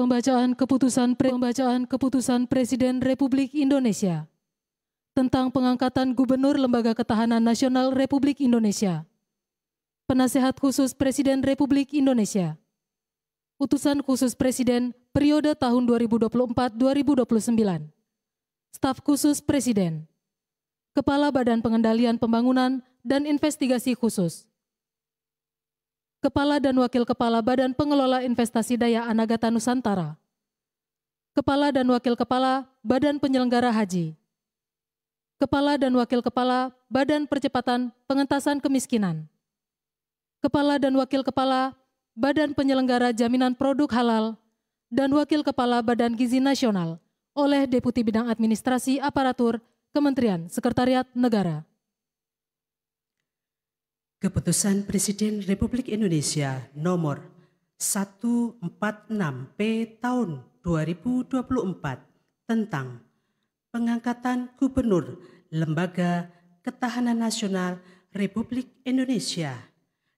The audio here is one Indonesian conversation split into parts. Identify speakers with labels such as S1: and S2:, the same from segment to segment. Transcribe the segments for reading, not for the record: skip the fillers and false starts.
S1: Pembacaan keputusan Presiden Republik Indonesia tentang pengangkatan Gubernur Lembaga Ketahanan Nasional Republik Indonesia. Penasehat Khusus Presiden Republik Indonesia. Utusan Khusus Presiden periode tahun 2024-2029. Staf Khusus Presiden. Kepala Badan Pengendalian Pembangunan dan Investigasi Khusus. Kepala dan Wakil Kepala Badan Pengelola Investasi Daya Anagata Nusantara. Kepala dan Wakil Kepala Badan Penyelenggara Haji. Kepala dan Wakil Kepala Badan Percepatan Pengentasan Kemiskinan. Kepala dan Wakil Kepala Badan Penyelenggara Jaminan Produk Halal dan Wakil Kepala Badan Gizi Nasional oleh Deputi Bidang Administrasi Aparatur Kementerian Sekretariat Negara.
S2: Keputusan Presiden Republik Indonesia nomor 146P tahun 2024 tentang pengangkatan Gubernur Lembaga Ketahanan Nasional Republik Indonesia.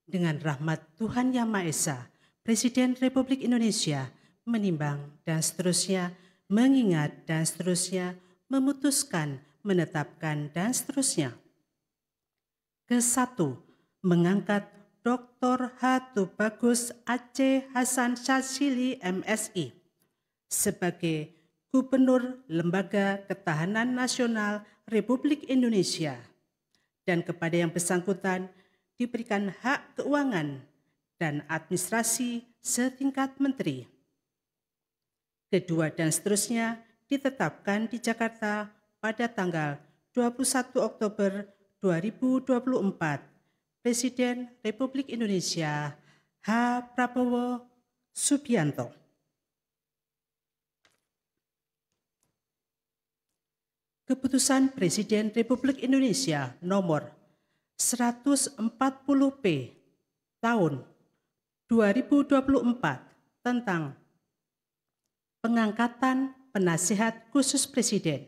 S2: Dengan rahmat Tuhan Yang Maha Esa, Presiden Republik Indonesia menimbang dan seterusnya, mengingat dan seterusnya, memutuskan, menetapkan dan seterusnya. Ke-1. Mengangkat Dr. H. Bagus Aceh Hasan Syadzili MSI sebagai Gubernur Lembaga Ketahanan Nasional Republik Indonesia dan kepada yang bersangkutan diberikan hak keuangan dan administrasi setingkat menteri. Kedua dan seterusnya ditetapkan di Jakarta pada tanggal 21 Oktober 2024. Presiden Republik Indonesia H. Prabowo Subianto. Keputusan Presiden Republik Indonesia nomor 140P tahun 2024 tentang pengangkatan Penasehat Khusus Presiden.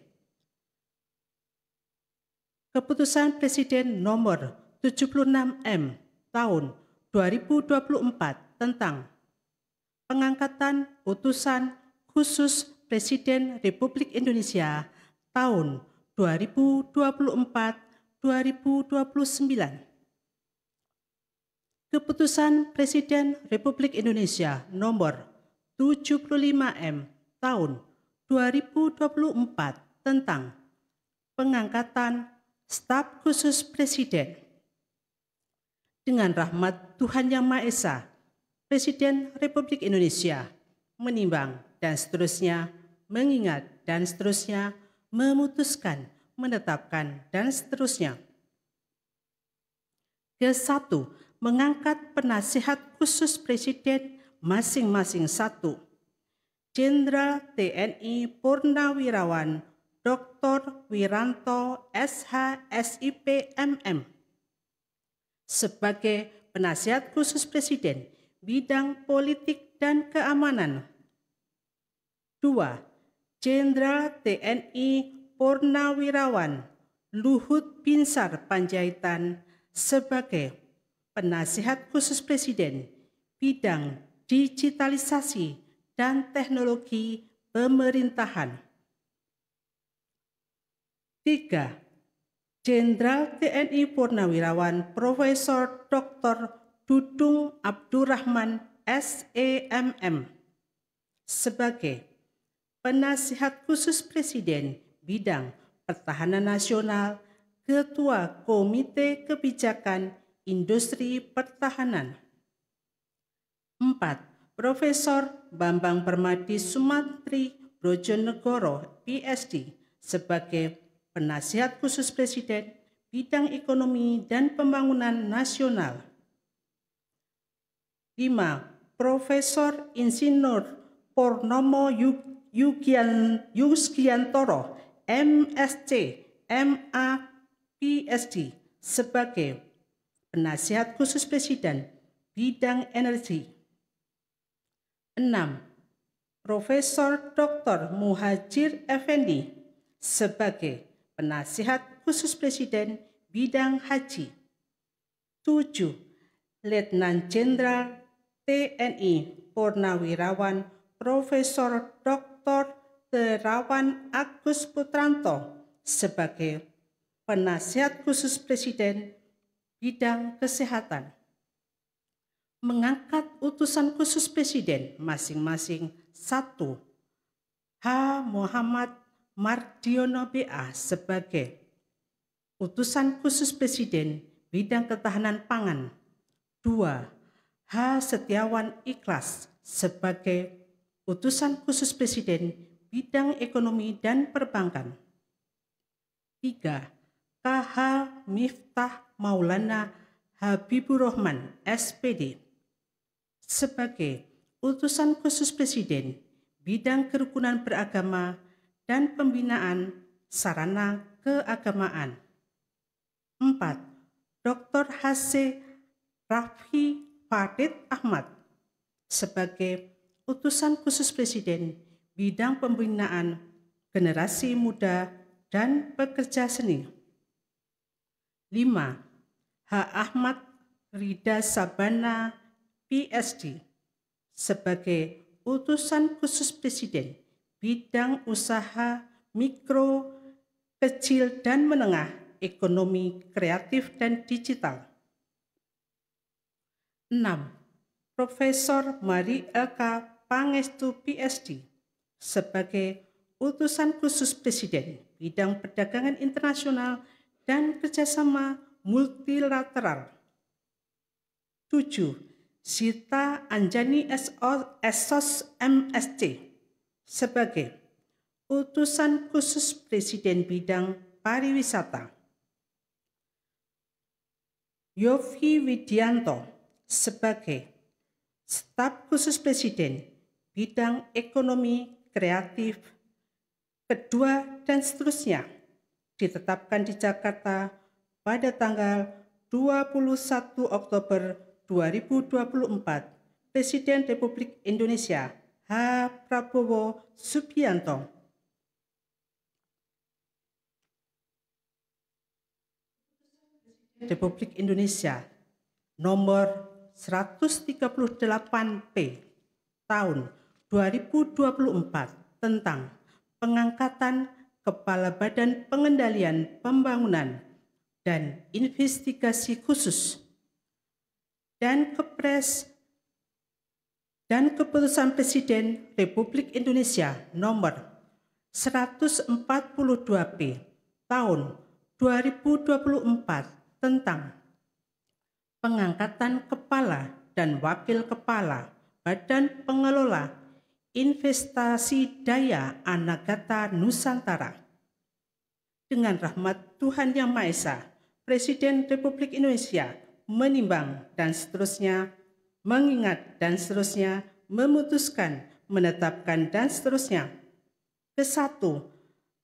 S2: Keputusan Presiden nomor 76M tahun 2024 tentang pengangkatan Utusan Khusus Presiden Republik Indonesia tahun 2024-2029. Keputusan Presiden Republik Indonesia nomor 75M tahun 2024 tentang pengangkatan Staf Khusus Presiden. Dengan rahmat Tuhan Yang Maha Esa, Presiden Republik Indonesia menimbang dan seterusnya, mengingat dan seterusnya, memutuskan, menetapkan dan seterusnya. Ke-1. Mengangkat Penasehat Khusus Presiden masing-masing 1. Jenderal TNI Purnawirawan Dr. Wiranto SH SIP MM sebagai Penasehat Khusus Presiden bidang politik dan keamanan. 2. Jenderal TNI Purnawirawan Luhut Binsar Panjaitan sebagai Penasehat Khusus Presiden bidang digitalisasi dan teknologi pemerintahan. 3. Jenderal TNI Purnawirawan Profesor Dr. Dudung Abdurrahman SEMM sebagai Penasehat Khusus Presiden bidang Pertahanan Nasional, Ketua Komite Kebijakan Industri Pertahanan. 4. Profesor Bambang Permadi Sumantri Brojonegoro PhD sebagai Penasehat Khusus Presiden bidang ekonomi dan pembangunan nasional. 5. Profesor Insinyur Purnomo Yusgiantoro MSc MA PhD sebagai Penasehat Khusus Presiden bidang energi. 6. Profesor Dr. Muhajir Effendi sebagai Penasehat Khusus Presiden bidang haji. 7. Letnan Jenderal TNI Purnawirawan Profesor Dr. Terawan Agus Putranto sebagai Penasihat Khusus Presiden bidang kesehatan. Mengangkat utusan khusus Presiden masing-masing 1. H. Muhammad Mardiono BA sebagai Utusan Khusus Presiden bidang ketahanan pangan. 2. H. Setiawan Ikhlas sebagai Utusan Khusus Presiden bidang ekonomi dan perbankan. 3. KH Miftah Maulana Habibur Rahman SPD sebagai Utusan Khusus Presiden bidang kerukunan beragama dan pembinaan sarana keagamaan. 4. Dr. H.C. Raffi Farid Ahmad sebagai Utusan Khusus Presiden bidang pembinaan generasi muda dan pekerja seni. 5. H. Ahmad Rida Sabana PSD sebagai Utusan Khusus Presiden bidang usaha mikro, kecil dan menengah, ekonomi kreatif dan digital. 6. Profesor Mari LK Pangestu PSD sebagai Utusan Khusus Presiden bidang perdagangan internasional dan kerjasama multilateral. 7. Sita Anjani SOS MSc sebagai Utusan Khusus Presiden bidang pariwisata. Yofi Widianto sebagai Staf Khusus Presiden bidang ekonomi kreatif, kedua dan seterusnya ditetapkan di Jakarta pada tanggal 21 Oktober 2024. Presiden Republik Indonesia H. Prabowo Subianto. Republik Indonesia nomor 138P tahun 2024 tentang pengangkatan Kepala Badan Pengendalian Pembangunan dan Investigasi Khusus dan Kepres dan Keputusan Presiden Republik Indonesia nomor 142P tahun 2024 tentang pengangkatan Kepala dan Wakil Kepala Badan Pengelola Investasi Daya Anagata Nusantara. Dengan rahmat Tuhan Yang Maha Esa, Presiden Republik Indonesia menimbang dan seterusnya, mengingat dan seterusnya, memutuskan, menetapkan dan seterusnya. Ke-1,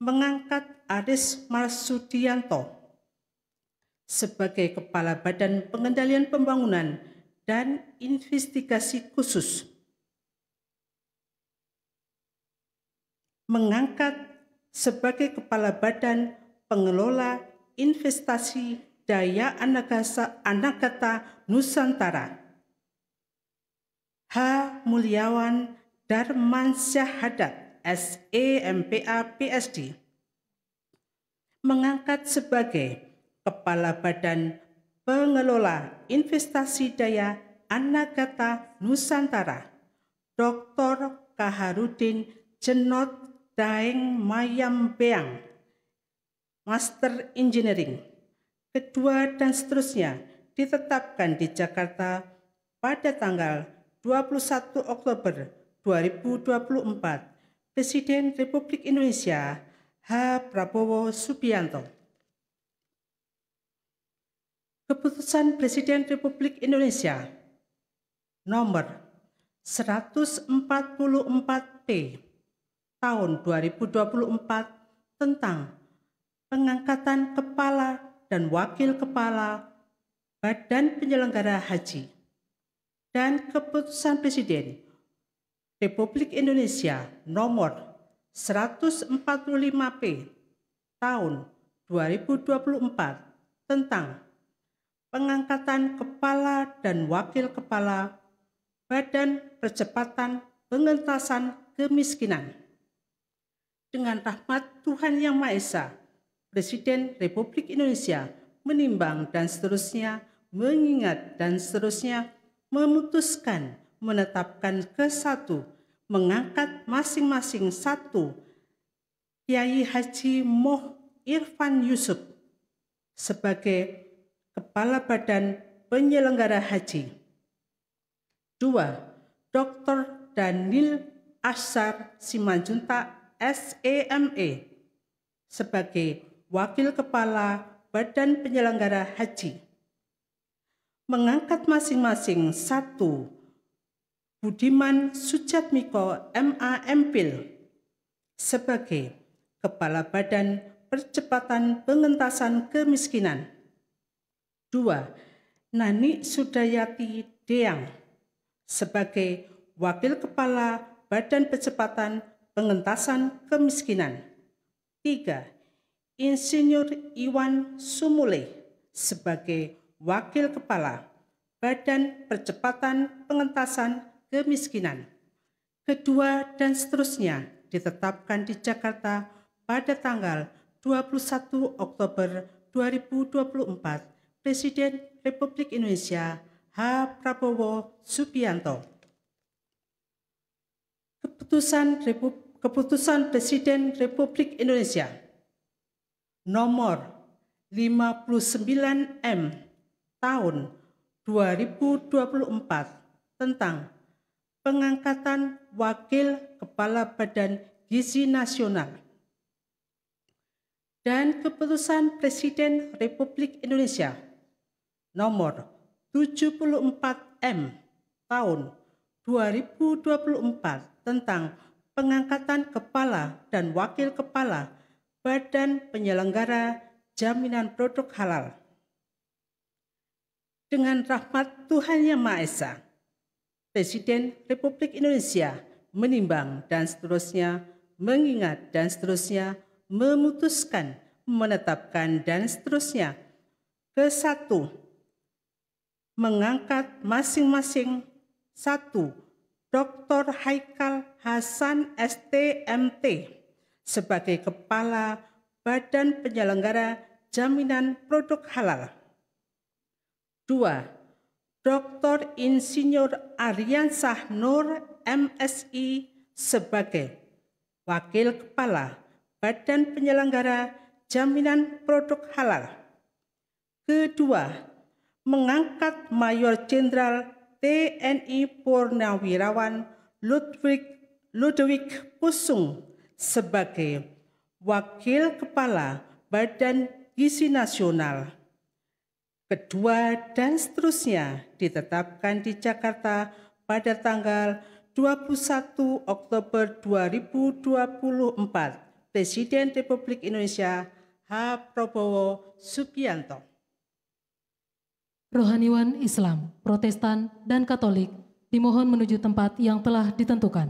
S2: mengangkat Aris Marsudianto sebagai Kepala Badan Pengendalian Pembangunan dan Investigasi Khusus. Mengangkat sebagai Kepala Badan Pengelola Investasi Daya Anagata Nusantara H. Mulyawan Darmansyahadat SEMPA PSD. Mengangkat sebagai Kepala Badan Pengelola Investasi Daya Anagata Nusantara Dr. Kaharudin Jenot Daeng Mayambeang, Master Engineering. Kedua dan seterusnya ditetapkan di Jakarta pada tanggal 21 Oktober 2024. Presiden Republik Indonesia H. Prabowo Subianto. Keputusan Presiden Republik Indonesia nomor 144P tahun 2024 tentang pengangkatan Kepala dan Wakil Kepala Badan Penyelenggara Haji dan Keputusan Presiden Republik Indonesia nomor 145P tahun 2024 tentang pengangkatan Kepala dan Wakil Kepala Badan Percepatan Pengentasan kemiskinan. Dengan rahmat Tuhan Yang Maha Esa, Presiden Republik Indonesia menimbang dan seterusnya, mengingat dan seterusnya, memutuskan, menetapkan ke-1, mengangkat masing-masing 1 Kiai Haji Moh Irfan Yusuf sebagai Kepala Badan Penyelenggara Haji. 2. Dr. Daniel Ashar Simanjuntak SEME sebagai Wakil Kepala Badan Penyelenggara Haji. Mengangkat masing-masing 1 Budiman Sujatmiko MA MPhil sebagai Kepala Badan Percepatan Pengentasan Kemiskinan. 2. Nani Sudayati Deang sebagai Wakil Kepala Badan Percepatan Pengentasan Kemiskinan. 3. Insinyur Iwan Sumule sebagai Wakil Kepala Badan Percepatan Pengentasan Kemiskinan. Kedua dan seterusnya ditetapkan di Jakarta pada tanggal 21 Oktober 2024. Presiden Republik Indonesia H. Prabowo Subianto. Keputusan Presiden Republik Indonesia nomor 59M tahun 2024 tentang pengangkatan Wakil Kepala Badan Gizi Nasional dan Keputusan Presiden Republik Indonesia nomor 74M tahun 2024 tentang pengangkatan Kepala dan Wakil Kepala Badan Penyelenggara Jaminan Produk Halal. Dengan rahmat Tuhan Yang Maha Esa, Presiden Republik Indonesia menimbang dan seterusnya, mengingat dan seterusnya, memutuskan, menetapkan dan seterusnya. ke-1, mengangkat masing-masing 1 Dr. Haikal Hasan STMT sebagai Kepala Badan Penyelenggara Jaminan Produk Halal. 2. Dr. Insinyur Aryansah Nur MSI sebagai Wakil Kepala Badan Penyelenggara Jaminan Produk Halal. Kedua, mengangkat Mayor Jenderal TNI Purnawirawan Ludwig Pusung sebagai Wakil Kepala Badan Gizi Nasional. Kedua dan seterusnya ditetapkan di Jakarta pada tanggal 21 Oktober 2024. Presiden Republik Indonesia H. Prabowo Subianto.
S1: Rohaniwan Islam, Protestan, dan Katolik dimohon menuju tempat yang telah ditentukan.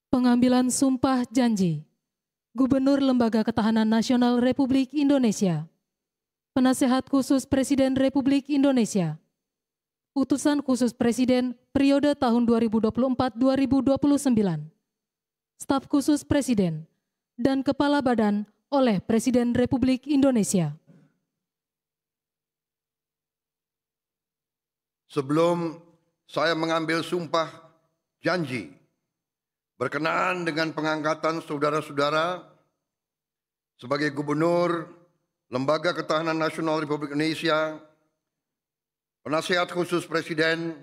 S1: Pengambilan sumpah janji Gubernur Lembaga Ketahanan Nasional Republik Indonesia, Penasehat Khusus Presiden Republik Indonesia, Utusan Khusus Presiden periode tahun 2024-2029, Staf Khusus Presiden, dan Kepala Badan oleh Presiden Republik Indonesia.
S3: Sebelum saya mengambil sumpah janji berkenaan dengan pengangkatan saudara-saudara sebagai Gubernur Lembaga Ketahanan Nasional Republik Indonesia, Penasehat Khusus Presiden,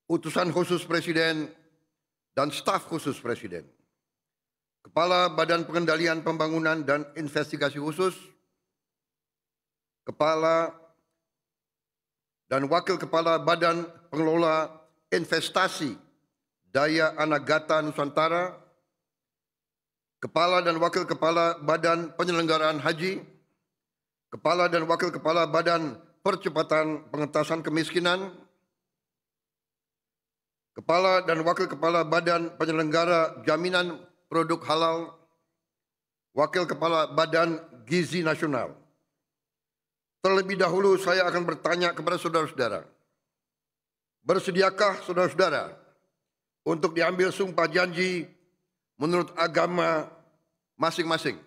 S3: Utusan Khusus Presiden, dan Staf Khusus Presiden, Kepala Badan Pengendalian Pembangunan dan Investigasi Khusus, Kepala dan Wakil Kepala Badan Pengelola Investasi Daya Anagata Nusantara, Kepala dan Wakil Kepala Badan Penyelenggaraan Haji, Kepala dan Wakil Kepala Badan Percepatan Pengentasan Kemiskinan, Kepala dan Wakil Kepala Badan Penyelenggara Jaminan Produk Halal, Wakil Kepala Badan Gizi Nasional. Terlebih dahulu saya akan bertanya kepada saudara-saudara. Bersediakah saudara-saudara untuk diambil sumpah janji menurut agama masing-masing?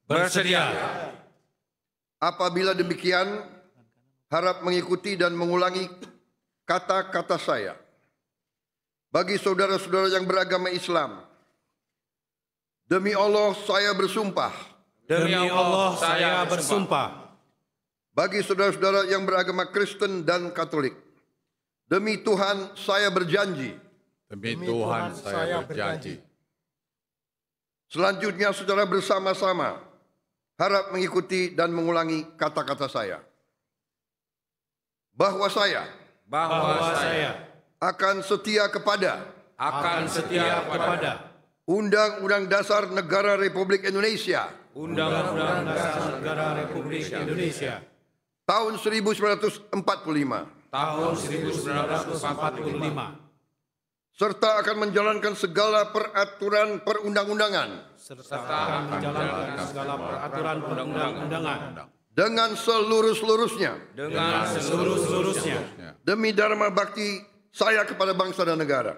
S4: Bersedia.
S3: Apabila demikian, harap mengikuti dan mengulangi kata-kata saya. Bagi saudara-saudara yang beragama Islam, demi Allah saya bersumpah.
S4: Demi Allah saya bersumpah.
S3: Bagi saudara-saudara yang beragama Kristen dan Katolik, demi Tuhan saya berjanji.
S4: Demi Tuhan saya berjanji.
S3: Selanjutnya secara bersama-sama harap mengikuti dan mengulangi kata-kata saya. Bahwa saya akan setia kepada Undang-Undang Dasar Negara Republik Indonesia
S4: Undang-Undang Dasar Negara Republik Indonesia
S3: tahun 1945
S4: tahun 1945
S3: serta akan menjalankan segala peraturan perundang-undangan dengan seluruh-seluruhnya demi dharma bakti saya kepada bangsa dan negara.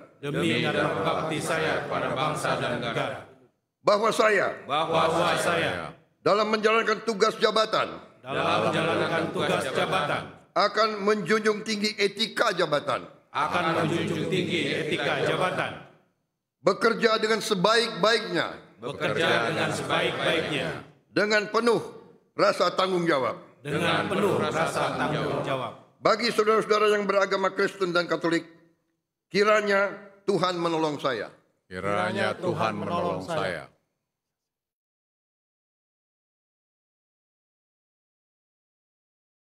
S3: Bahwa saya dalam menjalankan tugas jabatan akan menjunjung tinggi etika jabatan. Bekerja dengan sebaik-baiknya. Dengan penuh rasa tanggung jawab. Bagi saudara-saudara yang beragama Kristen dan Katolik, kiranya Tuhan menolong saya.
S4: Kiranya Tuhan menolong saya.